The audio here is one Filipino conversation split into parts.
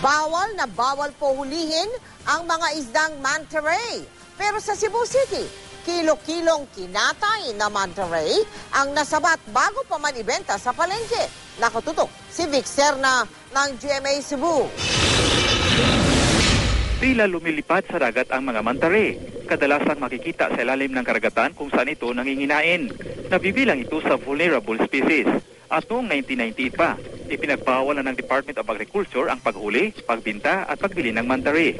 Bawal na bawal po hulihin ang mga isdang manta ray. Pero sa Cebu City, kilo-kilong kinatay na manta ray ang nasabat bago pa man ibenta sa palengke. Nakatutok si Vic Serna ng GMA Cebu. Tila lumilipad sa dagat ang mga manta ray. Kadalasang makikita sa ilalim ng karagatan kung saan ito nanginginain. Nabibilang ito sa vulnerable species. At noong 1998 pa, ipinagbawalan ng Department of Agriculture ang paghuli, pagbinta at pagbili ng manta ray.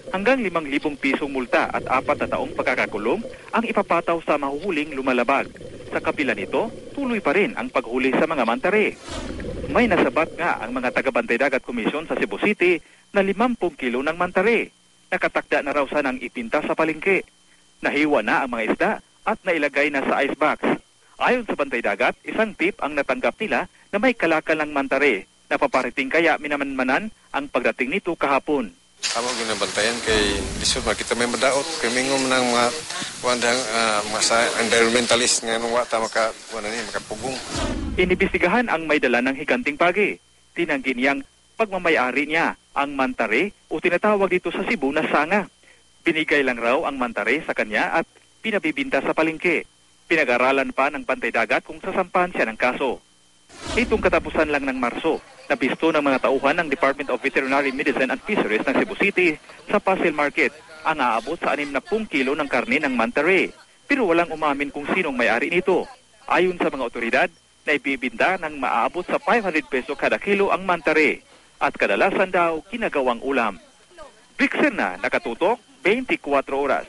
Hanggang 5,000 pisong multa at 4 na taong pagkakakulong ang ipapataw sa mahuhuling lumalabag. Sa kabila nito, tuloy pa rin ang paghuli sa mga manta ray. May nasabat nga ang mga taga-Bantay Dagat Commission sa Cebu City na 50 kilo ng manta ray. Nakatakda na raw sanang ipinta sa palengke. Nahiwa na ang mga isda at nailagay na sa icebox. Ayon sa Bantay Dagat, isang tip ang natanggap nila na may kalakal ng manta ray. Napapariting kaya minamanmanan ang pagdating nito kahapon. Tama ginabantayan kay lisod makita may madaot kay mingom ng mga wandang environmentalist nga nung wata makapugong. Inibestigahan ang may dala ng higanting pagi. Tinanggi niyang pagmamayari niya ang manta ray o tinatawag dito sa Cebu na sanga. Binigay lang raw ang manta ray sa kanya at pinabibinta sa palengke. Pinag-aralan pa ng Bantay Dagat kung sasampahan siya ng kaso. Itong katapusan lang ng Marso, nabisto ng mga tauhan ng Department of Veterinary Medicine and Fisheries ng Cebu City sa Pasil Market ang aabot sa 60 kilo ng karne ng manta ray. Pero walang umamin kung sinong may-ari nito. Ayon sa mga otoridad, naibibinta ng maaabot sa 500 peso kada kilo ang manta ray at kadalasan daw kinagawang ulam. Vic Serna, nakatutok, 24 oras.